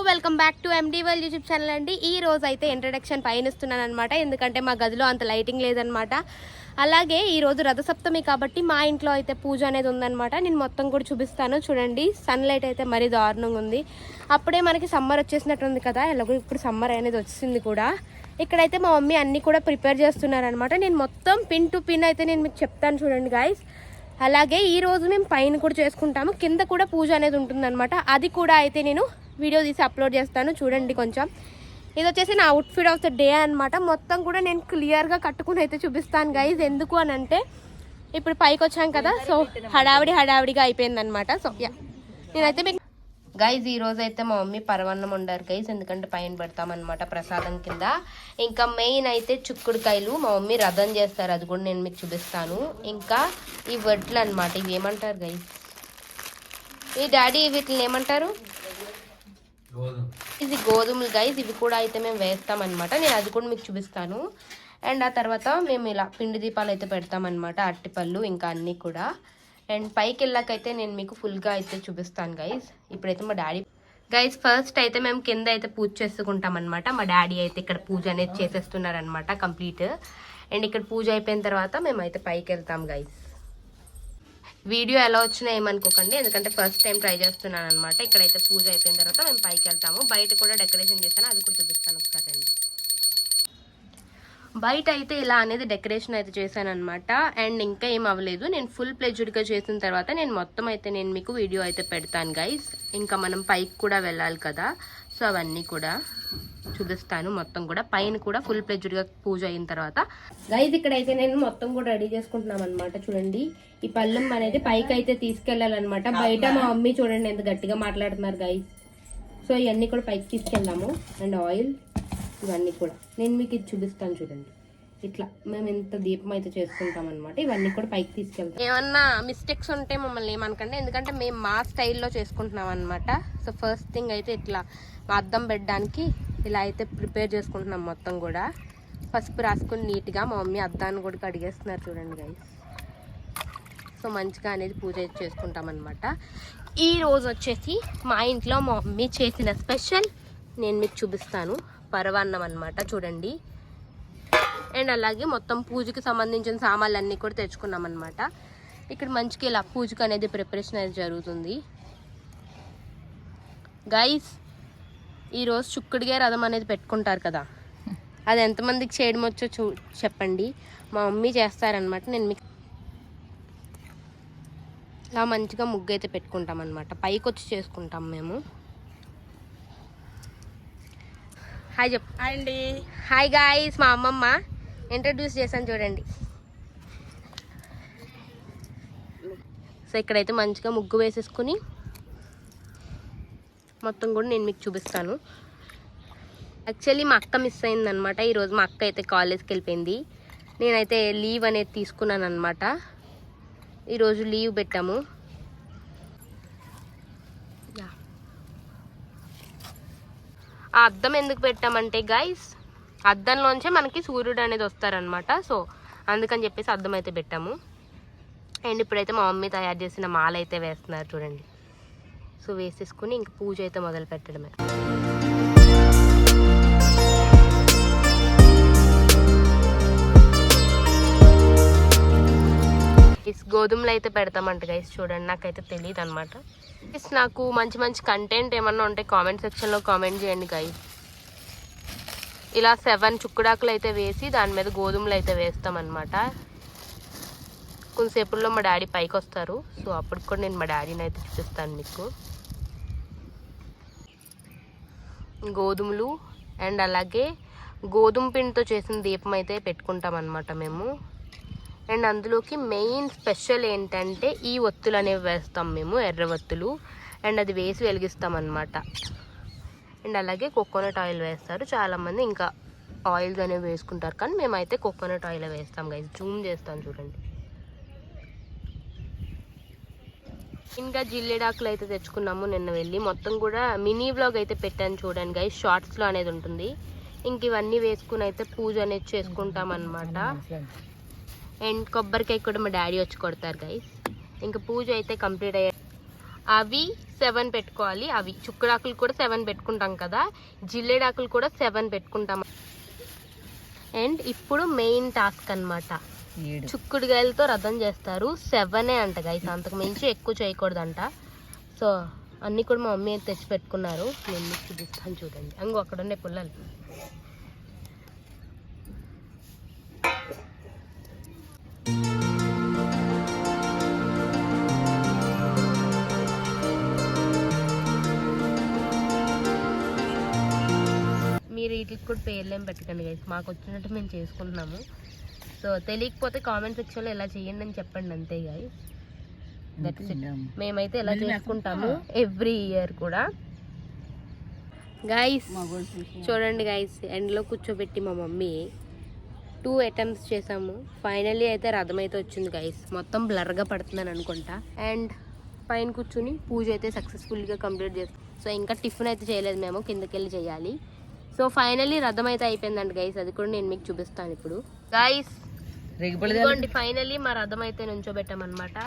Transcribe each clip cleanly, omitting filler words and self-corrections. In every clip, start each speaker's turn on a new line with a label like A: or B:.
A: Welcome back to MD world YouTube channel అండి. ఈ రోజు అయితే ఇంట్రడక్షన్ పైన ఇస్తున్నాను అనమాట, ఎందుకంటే మా గదిలో అంత లైటింగ్ లేదనమాట. అలాగే ఈరోజు రథసప్తమి కాబట్టి మా ఇంట్లో అయితే పూజ అనేది ఉందన్నమాట. నేను మొత్తం కూడా చూపిస్తాను చూడండి. సన్లైట్ అయితే మరీ దారుణంగా ఉంది. అప్పుడే మనకి సమ్మర్ వచ్చేసినట్టుంది కదా, ఎలాగో ఇప్పుడు సమ్మర్ అనేది వచ్చింది కూడా. ఇక్కడైతే మా మమ్మీ అన్నీ కూడా ప్రిపేర్ చేస్తున్నారనమాట. నేను మొత్తం పిన్ టు పిన్ అయితే నేను మీకు చెప్తాను చూడండి గాయస్. అలాగే ఈరోజు మేము పైన కూడా చేసుకుంటాము, కింద కూడా పూజ అనేది ఉంటుందన్నమాట. అది కూడా అయితే నేను వీడియో తీసి అప్లోడ్ చేస్తాను చూడండి. కొంచెం ఇది వచ్చేసి నా అవుట్ఫిట్ ఆఫ్ ద డే అనమాట. మొత్తం కూడా నేను క్లియర్గా కట్టుకుని అయితే చూపిస్తాను గైజ్. ఎందుకు అని అంటే ఇప్పుడు పైకి వచ్చాం కదా, సో హడావిడిగా అయిపోయిందనమాట. సో యా, నేనైతే మీకు గైజ్ ఈరోజు అయితే మా మమ్మీ పరవన్నం వండారు గైజ్, ఎందుకంటే పైన పెడతామన్నమాట ప్రసాదం కింద. ఇంకా మెయిన్ అయితే చుక్కుడుకాయలు మా మమ్మీ రథం చేస్తారు, అది కూడా నేను మీకు చూపిస్తాను. ఇంకా ఈ వడ్లు అనమాట, ఇవి ఏమంటారు గైజ్? ఈ డాడీ వీటిని ఏమంటారు? ఇది గోధుమలు గైజ్. ఇవి కూడా అయితే మేము వేస్తామన్నమాట, నేను అది కూడా మీకు చూపిస్తాను. అండ్ ఆ తర్వాత మేము ఇలా పిండి దీపాలు అయితే పెడతామన్నమాట, అరటిపళ్ళు ఇంకా అన్నీ కూడా. అండ్ పైకి వెళ్ళాకైతే నేను మీకు ఫుల్గా అయితే చూపిస్తాను గైజ్. ఇప్పుడైతే మా డాడీ గైజ్ ఫస్ట్ అయితే మేము కింద అయితే పూజ చేసుకుంటాం అనమాట. మా డాడీ అయితే ఇక్కడ పూజ అనేది చేసేస్తున్నారనమాట కంప్లీట్. అండ్ ఇక్కడ పూజ అయిపోయిన తర్వాత మేమైతే పైకి వెళ్తాం గైజ్. వీడియో ఎలా వచ్చినా ఏమనుకోకండి, ఎందుకంటే ఫస్ట్ టైం ట్రై చేస్తున్నాను అనమాట. ఇక్కడైతే పూజ అయిపోయిన తర్వాత మేము పైకి వెళ్తాము. బయట కూడా డెకరేషన్ చేస్తాను, అది కూడా చూపిస్తాను ఒకసారి అండి. బయట అయితే ఇలా అనేది డెకరేషన్ అయితే చేశాను అనమాట. అండ్ ఇంకా ఏం అవ్వలేదు, నేను ఫుల్ ప్లెజ్డ్గా చేసిన తర్వాత నేను మొత్తం అయితే నేను మీకు వీడియో అయితే పెడతాను గైస్. ఇంకా మనం పైకి కూడా వెళ్ళాలి కదా, సో అవన్నీ కూడా చూపిస్తాను. మొత్తం కూడా పైన కూడా ఫుల్ ప్లెజ్డ్గా పూజ అయిన తర్వాత గైస్ ఇక్కడైతే నేను మొత్తం కూడా రెడీ చేసుకుంటున్నాం అనమాట. చూడండి, ఈ పళ్ళెం అనేది పైకి అయితే తీసుకెళ్ళాలన్నమాట. బయట మా మమ్మీ చూడండి ఎంత గట్టిగా మాట్లాడుతున్నారు గైస్. సో ఇవన్నీ కూడా పైకి తీసుకెళ్దాము. అండ్ ఆయిల్ ఇవన్నీ కూడా నేను మీకు ఇది చూపిస్తాను చూడండి. ఇట్లా మేము ఎంత దీపం అయితే చేసుకుంటాం అనమాట. ఇవన్నీ కూడా పైకి తీసుకెళ్తాం. ఏమన్నా మిస్టేక్స్ ఉంటే మమ్మల్ని ఏమనకండి, ఎందుకంటే మేము మా స్టైల్లో చేసుకుంటున్నాం అనమాట. సో ఫస్ట్ థింగ్ అయితే ఇట్లా మా అద్దం పెట్టడానికి ఇలా అయితే ప్రిపేర్ చేసుకుంటున్నాం. మొత్తం కూడా పసుపు రాసుకుని నీట్గా మా మమ్మీ అద్దాన్ని కూడా కడిగేస్తున్నారు చూడండి గైస్. సో మంచిగా అనేది పూజ చేసుకుంటాం అనమాట. ఈ రోజు వచ్చేసి మా ఇంట్లో మా మమ్మీ చేసిన స్పెషల్ నేను మీకు చూపిస్తాను, పరవాన్నం అనమాట చూడండి. అండ్ అలాగే మొత్తం పూజకి సంబంధించిన సామాన్లు అన్నీ కూడా తెచ్చుకున్నాం అనమాట. ఇక్కడ మంచిగా ఇలా పూజకి అనేది ప్రిపరేషన్ అనేది జరుగుతుంది గైస్. ఈరోజు చుక్కుడుగా రథం అనేది పెట్టుకుంటారు కదా, అది ఎంతమందికి చేయడం వచ్చో చెప్పండి. మా మమ్మీ చేస్తారనమాట. నేను మీకు ఇలా మంచిగా ముగ్గు అయితే పెట్టుకుంటాం అనమాట. పైకి వచ్చి చేసుకుంటాం మేము. హాయ్ చెప్పు. హాయ్ అండి. హాయ్ గాయ్స్, మా అమ్మమ్మ ఇంట్రడ్యూస్ చేశాను చూడండి. సో ఇక్కడైతే మంచిగా ముగ్గు వేసేసుకుని మొత్తం కూడా నేను మీకు చూపిస్తాను. యాక్చువల్లీ మా అక్క మిస్ అయిందనమాట. ఈరోజు మా అక్క అయితే కాలేజ్కి వెళ్ళిపోయింది. నేనైతే లీవ్ అనేది తీసుకున్నాను అనమాట. ఈరోజు లీవ్ పెట్టాము. ఆ అద్దం ఎందుకు పెట్టామంటే గైస్, అద్దంలోంచే మనకి సూర్యుడు అనేది వస్తారనమాట. సో అందుకని చెప్పేసి అద్దం అయితే పెట్టాము. అండ్ ఇప్పుడైతే మా మమ్మీ తయారు చేసిన మాల అయితే వేస్తున్నారు చూడండి. సో వేసేసుకుని ఇంక పూజ అయితే మొదలు పెట్టడమే. గోధుమలు అయితే పెడతామంట గైస్. చూడండి, నాకైతే తెలియదు అనమాట. నాకు మంచి మంచి కంటెంట్ ఏమన్నా ఉంటే కామెంట్ సెక్షన్లో కామెంట్ చేయండి గైస్. ఇలా 7 చుక్కుడాకులు అయితే వేసి దాని మీద గోధుమలు అయితే వేస్తామన్నమాట. కొంతసేపుల్లో మా డాడీ పైకి వస్తారు. సో అప్పుడు కూడా నేను మా డాడీని అయితే చూపిస్తాను మీకు. గోధుమలు అండ్ అలాగే గోధుమ పిండితో చేసిన దీపం అయితే పెట్టుకుంటాం అన్నమాట మేము. అండ్ అందులోకి మెయిన్ స్పెషల్ ఏంటంటే ఈ ఒత్తులు అనేవి వేస్తాం మేము, ఎర్ర ఒత్తులు. అండ్ అది వేసి వెలిగిస్తాం అన్నమాట. అండ్ అలాగే కోకోనట్ ఆయిల్ వేస్తారు చాలామంది, ఇంకా ఆయిల్స్ అనేవి వేసుకుంటారు, కానీ మేమైతే కోకోనట్ ఆయిల్ వేస్తాం గైస్. జూమ్ చేస్తాను చూడండి. ఇంకా జిల్లేడాకులు అయితే తెచ్చుకున్నాము నిన్న వెళ్ళి. మొత్తం కూడా మినీ వ్లాగ్ అయితే పెట్టాను చూడండి గైస్, షార్ట్స్లో అనేది ఉంటుంది. ఇంక ఇవన్నీ వేసుకుని అయితే పూజ అనేది చేసుకుంటాం అన్నమాట. అండ్ కొబ్బరికాయ కూడా మా డాడీ వచ్చి కొడతారు గైస్. ఇంకా పూజ అయితే కంప్లీట్ అయ్యే అవి 7 పెట్టుకోవాలి. అవి చుక్కడాకులు కూడా 7 పెట్టుకుంటాం కదా, జిల్లేడాకులు కూడా 7 పెట్టుకుంటాం. అండ్ ఇప్పుడు మెయిన్ టాస్క్ అన్నమాట, చుక్కుడుగాయలతో రథం చేస్తారు. 7 అంట గైస్, అంతకు మించి ఎక్కువ చేయకూడదంట. సో అన్నీ కూడా మా మమ్మీ తెచ్చి పెట్టుకున్నారు. నేను మీకు చూపిస్తాను చూడండి. అంగో అక్కడ ఉండే పుల్లలు. మీరు వీటికి కూడా పేర్లేం పెట్టకండి గైస్, మాకు వచ్చినట్టు మేము చేసుకుంటున్నాము. సో తెలియకపోతే కామెంట్ సెక్షన్లో ఎలా చేయండి అని చెప్పండి అంతే గైస్. That's it. మేమైతే ఎలా చేసుకుంటాము ఎవ్రీ ఇయర్ కూడా. గైస్ చూడండి గైస్, ఎండ్లో కూర్చోబెట్టి మా మమ్మీ 2 అటెంప్ట్స్ చేసాము. ఫైనల్లీ అయితే రథం అయితే వచ్చింది గైస్. మొత్తం బ్లర్గా పడుతుందని అనుకుంటా. అండ్ పైన కూర్చుని పూజ అయితే సక్సెస్ఫుల్గా కంప్లీట్ చేస్తాం. సో ఇంకా టిఫిన్ అయితే చేయలేదు మేము, కిందకి వెళ్ళి చేయాలి. సో ఫైనల్లీ రథం అయితే అయిపోయిందండి గైస్, అది కూడా నేను మీకు చూపిస్తాను ఇప్పుడు. గైస్ ఇదిగోండి ఫైనల్లీ మా రథం అయితే నుంచోబెట్టామన్నమాట.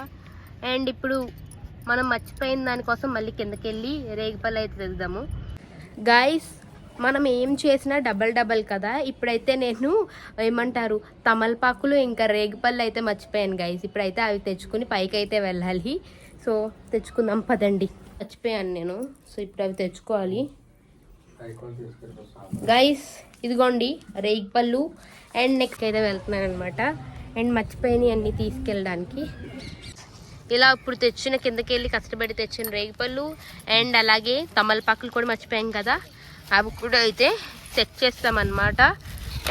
A: అండ్ ఇప్పుడు మనం మర్చిపోయిన దానికోసం మళ్ళీ కిందకి వెళ్ళి రేగిపళ్ళు అయితే తెద్దాము. గైస్ మనం ఏం చేసినా డబల్ కదా. ఇప్పుడైతే నేను ఏమంటారు తమలపాకులు ఇంకా రేగిపళ్ళు అయితే మర్చిపోయాను గైస్. ఇప్పుడైతే అవి తెచ్చుకుని పైకి అయితే వెళ్ళాలి. సో తెచ్చుకుందాం పదండి. మర్చిపోయాను నేను, సో ఇప్పుడు అవి తెచ్చుకోవాలి గైస్. ఇదిగోండి రేగిపళ్ళు. అండ్ నెక్స్ట్ అయితే వెళ్తున్నాను అనమాట. అండ్ మర్చిపోయినవి అన్నీ తీసుకెళ్ళడానికి ఇలా ఇప్పుడు తెచ్చిన కిందకి వెళ్ళి కష్టపడి తెచ్చిన రేగిపళ్ళు అండ్ అలాగే తమలపాకులు కూడా మర్చిపోయాం కదా, అవి కూడా అయితే సెట్ చేస్తామన్నమాట.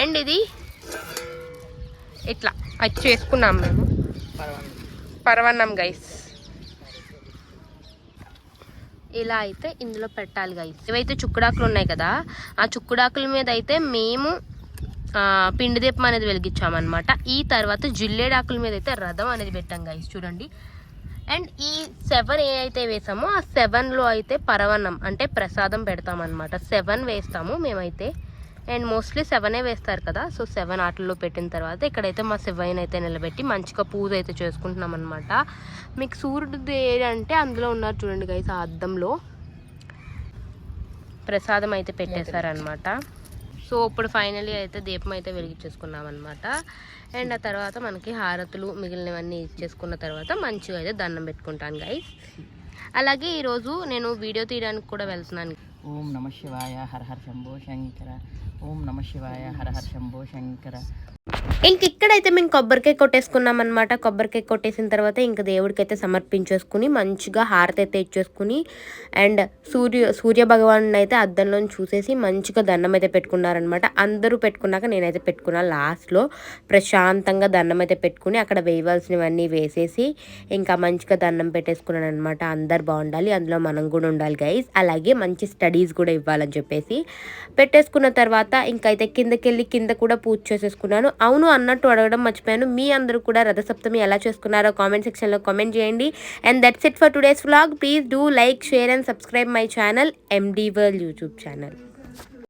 A: అండ్ ఇది ఇట్లా అది చేసుకున్నాం మేము పరవన్నం గైస్. ఇలా అయితే ఇందులో పెట్టాలి గైస్. ఇవైతే చుక్కుడాకులు ఉన్నాయి కదా, ఆ చుక్కుడాకుల మీద అయితే మేము పిండి దీపం అనేది వెలిగించామన్నమాట. ఈ తర్వాత జిల్లేడాకుల మీద అయితే రథం అనేది పెట్టాం గైస్ చూడండి. అండ్ ఈ 7 ఏ అయితే వేసామో ఆ 7లో అయితే పరవన్నం అంటే ప్రసాదం పెడతామన్నమాట. 7 వేస్తాము మేమైతే. అండ్ మోస్ట్లీ 7 వేస్తారు కదా, సో 7 ఆటల్లో పెట్టిన తర్వాత ఇక్కడైతే మా శివయ్యని అయితే నిలబెట్టి మంచిగా పూజ అయితే చేసుకుంటున్నాం అనమాట. మీకు సూర్యుడు అంటే అందులో ఉన్నారు చూడండి గైస్, ఆ అద్దంలో ప్రసాదం అయితే పెట్టేశారనమాట. సో ఇప్పుడు ఫైనలీ అయితే దీపం అయితే వెలిగించేసుకున్నాం అనమాట. అండ్ ఆ తర్వాత మనకి హారతులు మిగిలినవన్నీ ఇచ్చేసుకున్న తర్వాత మంచిగా అయితే దండం పెట్టుకుంటాను గైస్. అలాగే ఈరోజు నేను వీడియో తీయడానికి కూడా వెళ్తున్నాను.
B: ఓం నమ శివాయ హర హర శంభో శంకర. ఓం నమ శివాయ హర హర శంభో శంకర.
A: ఇంక ఇక్కడైతే మేము కొబ్బరికాయ కొట్టేసుకున్నాం అనమాట. కొబ్బరికాయ కొట్టేసిన తర్వాత ఇంక దేవుడికి అయితే సమర్పించేసుకుని మంచిగా హారతి అయితే ఇచ్చేసుకుని అండ్ సూర్య భగవాన్ అయితే అద్దంలో చూసేసి మంచిగా దండం అయితే పెట్టుకున్నారనమాట. అందరూ పెట్టుకున్నాక నేనైతే పెట్టుకున్నా. లాస్ట్లో ప్రశాంతంగా దండం అయితే పెట్టుకుని అక్కడ వేయవలసినవన్నీ వేసేసి ఇంకా మంచిగా దండం పెట్టేసుకున్నాను అనమాట. అందరు బాగుండాలి, అందులో మనం కూడా ఉండాలి గైస్. అలాగే మంచి స్టడీస్ కూడా ఇవ్వాలని చెప్పేసి పెట్టేసుకున్న తర్వాత ఇంకైతే కిందకెళ్ళి కింద కూడా పూజ చేసేసుకున్నాను. అవును అన్నట్టు అడగడం మర్చిపోయాను, మీ అందరూ కూడా రథసప్తమి ఎలా చేసుకున్నారో కామెంట్ సెక్షన్లో కామెంట్ చేయండి. And that's it for today's vlog. Please do like, share and subscribe my channel MD World YouTube channel.